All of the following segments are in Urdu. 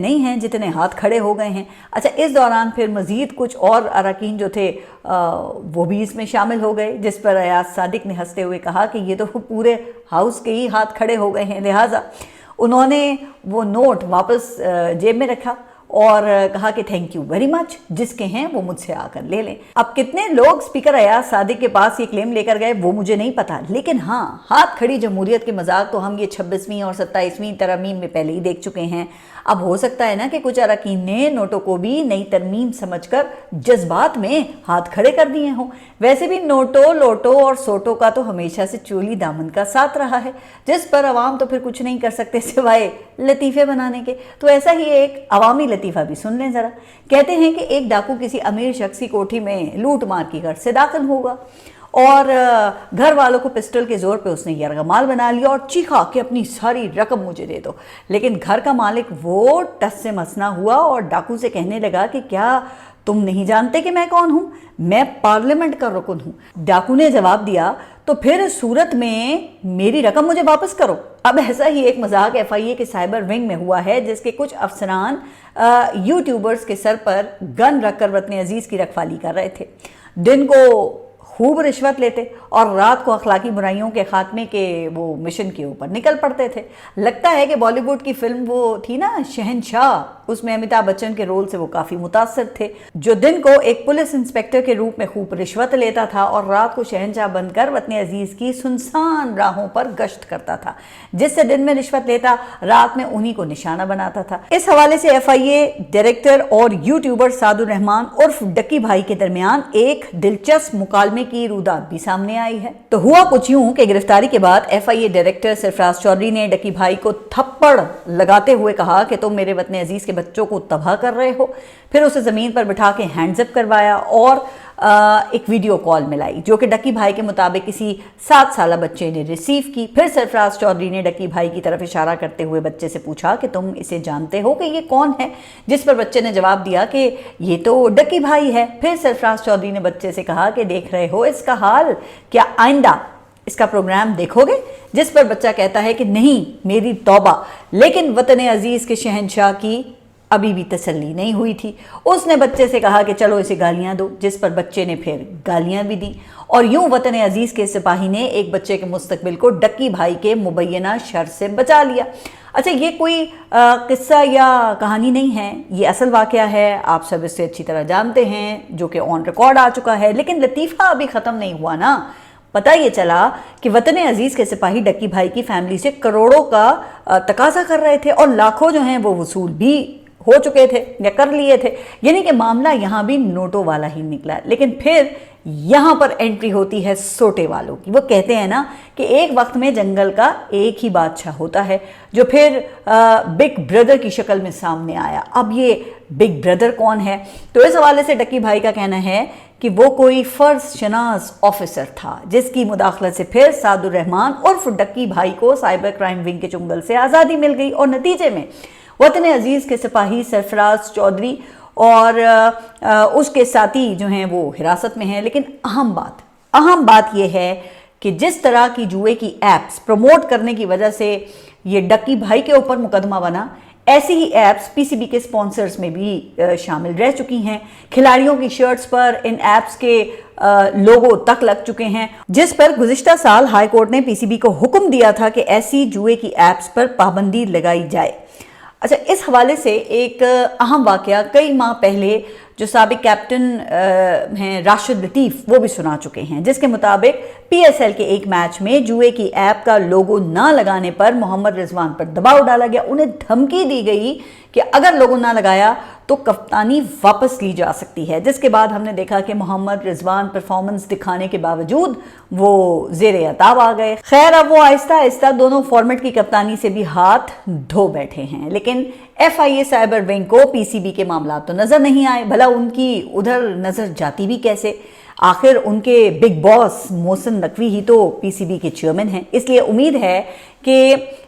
نہیں ہیں جتنے ہاتھ کھڑے ہو گئے ہیں۔ اچھا، اس دوران پھر مزید کچھ اور اراکین جو تھے وہ بھی اس میں شامل ہو گئے، جس پر ایاز صادق نے ہنستے ہوئے کہا کہ یہ تو پورے ہاؤس کے ہی ہاتھ کھڑے ہو گئے ہیں، لہٰذا انہوں نے وہ نوٹ واپس جیب میں رکھا اور کہا کہ تھینک یو ویری مچ، جس کے ہیں وہ مجھ سے آ کر لے لیں۔ اب کتنے لوگ سپیکر ایاز صادق کے پاس یہ کلیم لے کر گئے وہ مجھے نہیں پتا، لیکن ہاں، ہاتھ کھڑی جمہوریت کے مذاق تو ہم یہ 26ویں اور 27ویں ترامیم میں پہلے ہی دیکھ چکے ہیں۔ اب ہو سکتا ہے نا کہ کچھ اراکین نے نوٹوں کو بھی نئی ترمیم سمجھ کر جذبات میں ہاتھ کھڑے کر دیے ہوں۔ ویسے بھی نوٹوں، لوٹوں اور سوٹوں کا تو ہمیشہ سے چولی دامن کا ساتھ رہا ہے، جس پر عوام تو پھر کچھ نہیں کر سکتے سوائے لطیفے بنانے کے۔ تو ایسا ہی ایک عوامی لطیفہ بھی سن لیں ذرا۔ کہتے ہیں کہ ایک ڈاکو کسی امیر شخص کی کوٹھی میں لوٹ مار کی غرض سے داخل ہوگا اور گھر والوں کو پسٹل کے زور پہ اس نے یرغمال بنا لیا اور چیخا کہ اپنی ساری رقم مجھے دے دو۔ لیکن گھر کا مالک وہ ٹس سے مس نہ ہوا اور ڈاکو سے کہنے لگا کہ کیا تم نہیں جانتے کہ میں کون ہوں؟ میں پارلیمنٹ کا رکن ہوں۔ ڈاکو نے جواب دیا تو پھر صورت میں میری رقم مجھے واپس کرو۔ اب ایسا ہی ایک مذاق FIA کے سائبر ونگ میں ہوا ہے، جس کے کچھ افسران یوٹیوبرز کے سر پر گن رکھ کر وطن عزیز کی رکھوالی کر رہے تھے۔ دن کو خوب رشوت لیتے اور رات کو اخلاقی برائیوں کے خاتمے کے وہ مشن کے اوپر نکل پڑتے تھے۔ لگتا ہے کہ بالی ووڈ کی فلم وہ تھی نا شہنشاہ، اس میں امیتابھ بچن کے رول سے وہ کافی متاثر تھے، جو دن کو ایک پولیس انسپیکٹر کے روپ میں خوب رشوت لیتا تھا اور رات کو شہنشاہ بن کر وطن عزیز کی سنسان راہوں پر گشت کرتا تھا، جس سے دن میں رشوت لیتا، رات میں انہی کو نشانہ بناتا تھا۔ اس حوالے سے FIA ڈائریکٹر اور یوٹیوبر سعد الرحمان عرف ڈکی بھائی کے درمیان ایک دلچسپ مکالمے کی رودات بھی سامنے آئی ہے۔ تو ہوا کچھ یوں کہ گرفتاری کے بعد FIA ڈائریکٹر سرفراز چودھری نے ڈکی بھائی کو تھپڑ لگاتے ہوئے کہا کہ تم میرے وطن عزیز کے بچوں کو تباہ کر رہے ہو۔ پھر اسے زمین پر بٹھا کے ہینڈز اپ کروایا اور ایک ویڈیو کال ملائی، جو کہ ڈکی بھائی کے مطابق کسی 7 سالہ بچے نے ریسیو کی۔ پھر سرفراز چودھری نے ڈکی بھائی کی طرف اشارہ کرتے ہوئے بچے سے پوچھا کہ تم اسے جانتے ہو کہ یہ کون ہے؟ جس پر بچے نے جواب دیا کہ یہ تو ڈکی بھائی ہے۔ پھر سرفراز چودھری نے بچے سے کہا کہ دیکھ رہے ہو اس کا حال، کیا آئندہ اس کا پروگرام دیکھو گے؟ جس پر بچہ کہتا ہے کہ نہیں میری توبہ، لیکن وطن عزیز کے شہنشاہ کی ابھی بھی تسلی نہیں ہوئی تھی۔ اس نے بچے سے کہا کہ چلو اسے گالیاں دو، جس پر بچے نے پھر گالیاں بھی دیں اور یوں وطن عزیز کے سپاہی نے ایک بچے کے مستقبل کو ڈکی بھائی کے مبینہ شر سے بچا لیا۔ اچھا، یہ کوئی قصہ یا کہانی نہیں ہے، یہ اصل واقعہ ہے، آپ سب اس سے اچھی طرح جانتے ہیں، جو کہ آن ریکارڈ آ چکا ہے۔ لیکن لطیفہ ابھی ختم نہیں ہوا نا۔ پتہ یہ چلا کہ وطن عزیز کے سپاہی ڈکی بھائی کی فیملی سے کروڑوں کا تقاضا کر رہے تھے اور لاکھوں جو ہیں وہ وصول بھی ہو چکے تھے یا کر لیے تھے، یعنی کہ معاملہ یہاں بھی نوٹوں والا ہی نکلا۔ لیکن پھر یہاں پر انٹری ہوتی ہے سوٹے والوں کی۔ وہ کہتے ہیں نا کہ ایک وقت میں جنگل کا ایک ہی بادشاہ ہوتا ہے، جو پھر بگ بردر کی شکل میں سامنے آیا۔ اب یہ بگ بردر کون ہے؟ تو اس حوالے سے ڈکی بھائی کا کہنا ہے کہ وہ کوئی فرض شناس آفیسر تھا، جس کی مداخلت سے پھر سعد الرحمان عرف ڈکی بھائی کو سائبر کرائم ونگ کے چنگل سے آزادی مل گئی اور نتیجے میں وطن عزیز کے سپاہی سرفراز چودھری اور اس کے ساتھی جو ہیں وہ حراست میں ہیں۔ لیکن اہم بات یہ ہے کہ جس طرح کی جوئے کی ایپس پروموٹ کرنے کی وجہ سے یہ ڈکی بھائی کے اوپر مقدمہ بنا، ایسی ہی ایپس PCB کے سپانسرز میں بھی شامل رہ چکی ہیں۔ کھلاڑیوں کی شرٹس پر ان ایپس کے لوگو تک لگ چکے ہیں، جس پر گزشتہ سال ہائی کورٹ نے PCB کو حکم دیا تھا کہ ایسی جوئے کی ایپس پر پابندی لگائی جائے۔ اچھا، اس حوالے سے ایک اہم واقعہ کئی ماہ پہلے جو سابق کیپٹن ہیں راشد لطیف وہ بھی سنا چکے ہیں، جس کے مطابق PSL کے ایک میچ میں جوئے کی ایپ کا لوگو نہ لگانے پر محمد رضوان پر دباؤ ڈالا گیا۔ انہیں دھمکی دی گئی کہ اگر لوگو نہ لگایا تو کپتانی واپس لی جا سکتی ہے، جس کے بعد ہم نے دیکھا کہ محمد رضوان پرفارمنس دکھانے کے باوجود وہ زیر عتاب آ گئے۔ خیر، اب وہ آہستہ آہستہ دونوں فارمیٹ کی کپتانی سے بھی ہاتھ دھو بیٹھے ہیں، لیکن FIA سائبر ونگ کو PCB کے معاملات تو نظر نہیں آئے۔ بھلا ان کی ادھر نظر جاتی بھی کیسے؟ آخر ان کے بگ باس محسن نقوی ہی تو PCB کے چیئرمین ہیں، اس لیے امید ہے کہ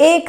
1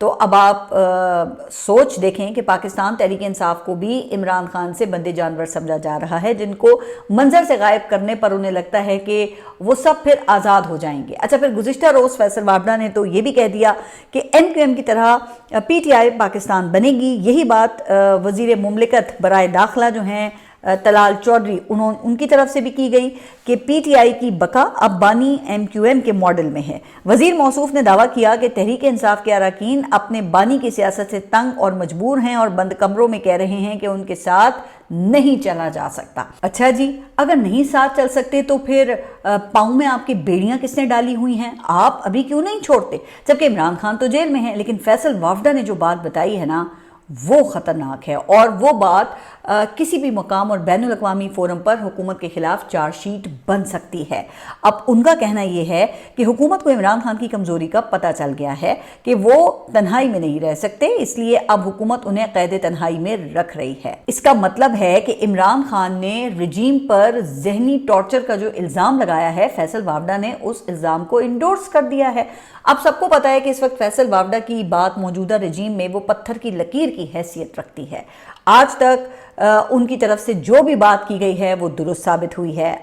تو اب آپ سوچ دیکھیں کہ پاکستان تحریک انصاف کو بھی عمران خان سے بندے جانور سمجھا جا رہا ہے، جن کو منظر سے غائب کرنے پر انہیں لگتا ہے کہ وہ سب پھر آزاد ہو جائیں گے۔ اچھا، پھر گزشتہ روز فیصل وابڈہ نے تو یہ بھی کہہ دیا کہ این کیو ایم کی طرح پی ٹی آئی پاکستان بنے گی۔ یہی بات وزیر مملکت برائے داخلہ جو ہیں طلال چودھری ان کی طرف سے بھی کی گئی کہ پی ٹی آئی کی بقا اب بانی ایم کیو ایم کے ماڈل میں ہے۔ وزیر موصوف نے دعویٰ کیا کہ تحریک انصاف کے اراکین اپنے بانی کی سیاست سے تنگ اور مجبور ہیں اور بند کمروں میں کہہ رہے ہیں کہ ان کے ساتھ نہیں چلا جا سکتا۔ اچھا جی، اگر نہیں ساتھ چل سکتے تو پھر پاؤں میں آپ کی بیڑیاں کس نے ڈالی ہوئی ہیں؟ آپ ابھی کیوں نہیں چھوڑتے؟ جبکہ عمران خان تو جیل میں ہیں، لیکن فیصل وافدہ نے جو بات بتائی ہے نا، وہ خطرناک ہے، اور وہ بات کسی بھی مقام اور بین الاقوامی فورم پر حکومت کے خلاف چارج شیٹ بن سکتی ہے۔ اب ان کا کہنا یہ ہے کہ حکومت کو عمران خان کی کمزوری کا پتہ چل گیا ہے کہ وہ تنہائی میں نہیں رہ سکتے، اس لیے اب حکومت انہیں قید تنہائی میں رکھ رہی ہے۔ اس کا مطلب ہے کہ عمران خان نے رجیم پر ذہنی ٹارچر کا جو الزام لگایا ہے، فیصل وافدہ نے اس الزام کو انڈورس کر دیا ہے۔ اب سب کو پتا ہے کہ اس وقت فیصل وافدہ کی بات موجودہ رجیم میں وہ پتھر کی لکیر کی حیثیت رکھتی ہے۔ آج تک ان کی طرف سے جو بھی بات کی گئی ہے وہ درست ثابت ہوئی ہے۔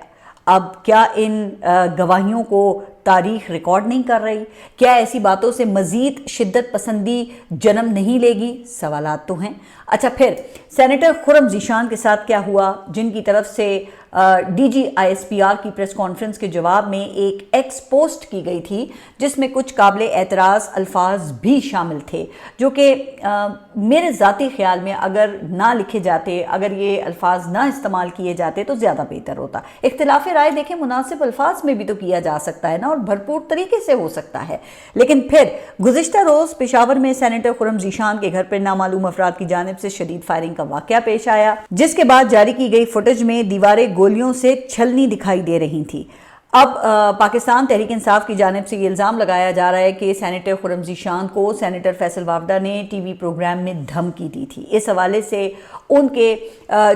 اب کیا ان گواہیوں کو تاریخ ریکارڈ نہیں کر رہی؟ کیا ایسی باتوں سے مزید شدت پسندی جنم نہیں لے گی؟ سوالات تو ہیں۔ اچھا، پھر سینیٹر خرم ذیشان کے ساتھ کیا ہوا، جن کی طرف سے D G I S P R کی پریس کانفرنس کے جواب میں ایک ایکس پوسٹ کی گئی تھی، جس میں کچھ قابل اعتراض الفاظ بھی شامل تھے، جو کہ میرے ذاتی خیال میں اگر نہ لکھے جاتے، اگر یہ الفاظ نہ استعمال کیے جاتے تو زیادہ بہتر ہوتا۔ اختلاف رائے دیکھیں مناسب الفاظ میں بھی تو کیا جا سکتا ہے نا، اور بھرپور طریقے سے ہو سکتا ہے۔ لیکن پھر گزشتہ روز پشاور میں سینیٹر خرم ذیشان کے گھر پر نامعلوم افراد کی جانب سے شدید فائرنگ کا واقعہ پیش آیا، جس کے بعد جاری کی گئی فوٹیج میں دیواریں گولیوں سے چھلنی دکھائی دے رہی تھی۔ اب پاکستان تحریک انصاف کی جانب سے یہ الزام لگایا جا رہا ہے کہ سینیٹر خرم ذیشان کو سینیٹر فیصل وافدہ نے ٹی وی پروگرام میں دھمکی دی تھی۔ اس حوالے سے ان کے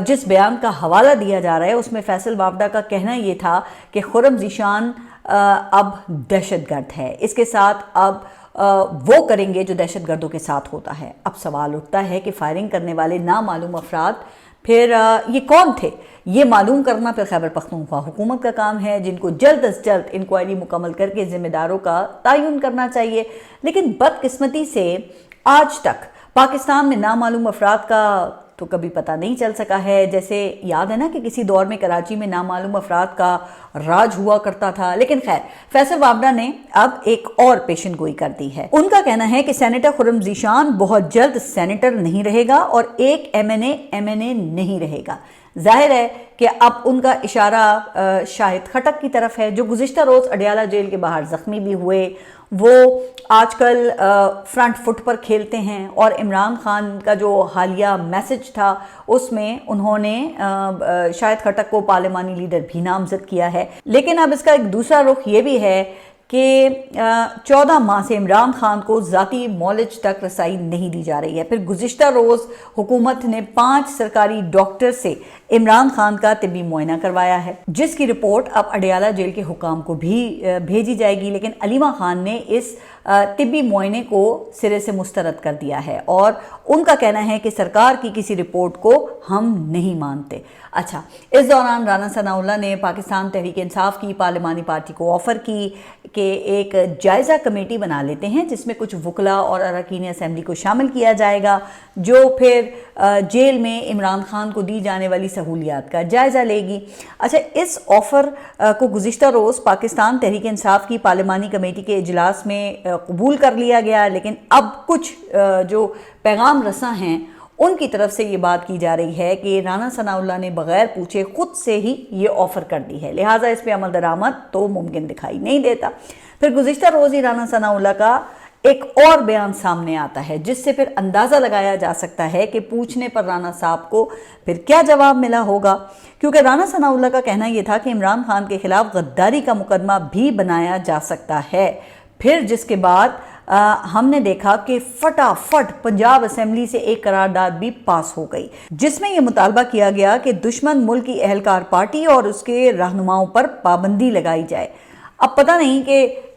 جس بیان کا حوالہ دیا جا رہا ہے اس میں فیصل وافدہ کا کہنا یہ تھا کہ خرم ذیشان اب دہشت گرد ہے، اس کے ساتھ اب وہ کریں گے جو دہشت گردوں کے ساتھ ہوتا ہے۔ اب سوال اٹھتا ہے کہ فائرنگ کرنے والے نامعلوم افراد پھر یہ کون تھے؟ یہ معلوم کرنا پھر خیبر پختونخوا حکومت کا کام ہے، جن کو جلد از جلد انکوائری مکمل کر کے ذمہ داروں کا تعین کرنا چاہیے۔ لیکن بدقسمتی سے آج تک پاکستان میں نامعلوم افراد کا تو کبھی پتہ نہیں چل سکا ہے۔ جیسے یاد ہے نا کہ کسی دور میں کراچی میں نامعلوم افراد کا راج ہوا کرتا تھا، لیکن خیر فیصل وافدہ نے اب ایک اور پیشن گوئی کر دی ہے۔ ان کا کہنا ہے کہ سینیٹر خرم ذیشان بہت جلد سینیٹر نہیں رہے گا اور ایک ایم این اے نہیں رہے گا۔ ظاہر ہے کہ اب ان کا اشارہ شاہد خٹک کی طرف ہے، جو گزشتہ روز اڈیالہ جیل کے باہر زخمی بھی ہوئے۔ وہ آج کل فرنٹ فٹ پر کھیلتے ہیں، اور عمران خان کا جو حالیہ میسج تھا اس میں انہوں نے شاہد خٹک کو پارلیمانی لیڈر بھی نامزد کیا ہے۔ لیکن اب اس کا ایک دوسرا رخ یہ بھی ہے کہ 14 ماہ سے عمران خان کو ذاتی معالج تک رسائی نہیں دی جا رہی ہے۔ پھر گزشتہ روز حکومت نے 5 سرکاری ڈاکٹر سے عمران خان کا طبی معائنہ کروایا ہے، جس کی رپورٹ اب اڈیالہ جیل کے حکام کو بھی بھیجی جائے گی، لیکن علیمہ خان نے اس طبی معائنے کو سرے سے مسترد کر دیا ہے، اور ان کا کہنا ہے کہ سرکار کی کسی رپورٹ کو ہم نہیں مانتے۔ اچھا، اس دوران رانا ثناء اللہ نے پاکستان تحریک انصاف کی پارلیمانی پارٹی کو آفر کی کہ ایک جائزہ کمیٹی بنا لیتے ہیں، جس میں کچھ وکلاء اور اراکین اسمبلی کو شامل کیا جائے گا، جو پھر جیل میں عمران خان کو دی جانے والی سہولیات کا جائزہ لے گی۔ اچھا، اس آفر کو گزشتہ روز پاکستان تحریک انصاف کی پارلیمانی کمیٹی کے اجلاس میں قبول کر لیا گیا، لیکن اب کچھ جو پیغام رساں ہیں ان کی طرف سے یہ بات کی جا رہی ہے کہ رانا ثناء اللہ نے بغیر پوچھے خود سے ہی یہ آفر کر دی ہے، لہٰذا اس پہ عمل درآمد تو ممکن دکھائی نہیں دیتا۔ پھر گزشتہ روز ہی رانا ثناء اللہ کا ایک اور بیان سامنے آتا ہے، جس سے پھر اندازہ لگایا جا سکتا ہے کہ پوچھنے پر رانا صاحب کو پھر کیا جواب ملا ہوگا، کیونکہ رانا ثناء اللہ کا کہنا یہ تھا کہ عمران خان کے خلاف غداری کا مقدمہ بھی بنایا جا سکتا ہے۔ پھر جس کے بعد ہم نے دیکھا کہ فٹافٹ پنجاب اسمبلی سے ایک قرارداد بھی پاس ہو گئی، جس میں یہ مطالبہ کیا گیا کہ دشمن ملک کی اہلکار پارٹی اور اس کے رہنماؤں پر پابندی لگائی جائے۔ اب پتہ نہیں کہ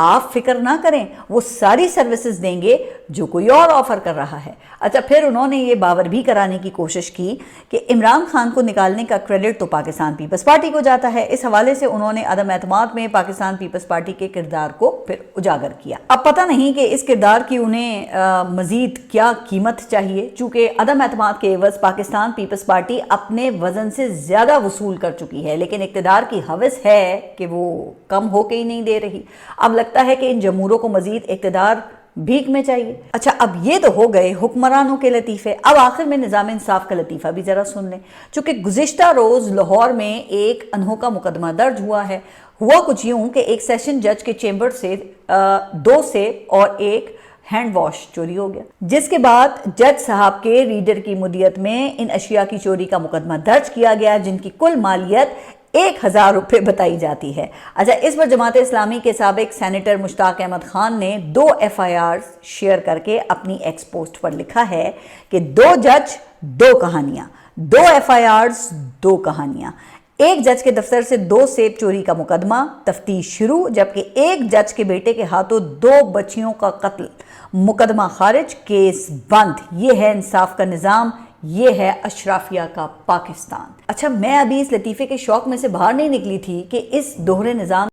آپ فکر نہ کریں، وہ ساری سروسز دیں گے جو کوئی اور آفر کر رہا ہے۔ اچھا، پھر انہوں نے یہ باور بھی کرانے کی کوشش کی کہ عمران خان کو نکالنے کا کریڈٹ تو پاکستان پیپلز پارٹی کو جاتا ہے۔ اس حوالے سے انہوں نے عدم اعتماد میں پاکستان پیپلز پارٹی کے کردار کو پھر اجاگر کیا۔ اب پتہ نہیں کہ اس کردار کی انہیں مزید کیا قیمت چاہیے، چونکہ عدم اعتماد کے عوض پاکستان پیپلز پارٹی اپنے وزن سے زیادہ وصول کر چکی ہے، لیکن اقتدار کی ہوس ہے کہ وہ کم ہو کے ہی نہیں دے رہی۔ اب لگتا ہے کہ ان جمہوروں کو مزید اقتدار بھیک میں چاہیے۔ اچھا، اب یہ تو ہو گئے حکمرانوں کے لطیفے، اب آخر میں نظام انصاف کا لطیفہ بھی ذرا سن لیں۔ چونکہ گزشتہ روز لاہور میں ایک انوکھا مقدمہ درج ہوا ہے۔ ہوا کچھ یوں کہ ایک سیشن جج کے چیمبر سے 2 سیب اور ایک ہینڈ واش چوری ہو گیا، جس کے بعد جج صاحب کے ریڈر کی مدیت میں ان اشیاء کی چوری کا مقدمہ درج کیا گیا، جن کی کل مالیت 1000 روپے بتائی جاتی ہے۔ اچھا، اس پر جماعت اسلامی کے سابق سینیٹر مشتاق احمد خان نے 2 FIRs شیئر کر کے اپنی ایکس پوسٹ پر لکھا ہے کہ 2 جج 2 کہانیاں، 2 FIRs 2 کہانیاں۔ ایک جج کے دفتر سے 2 سیب چوری کا مقدمہ، تفتیش شروع، جبکہ ایک جج کے بیٹے کے ہاتھوں 2 بچیوں کا قتل، مقدمہ خارج، کیس بند۔ یہ ہے انصاف کا نظام، یہ ہے اشرافیہ کا پاکستان۔ اچھا، میں ابھی اس لطیفے کے شوق میں سے باہر نہیں نکلی تھی کہ اس دوہرے نظام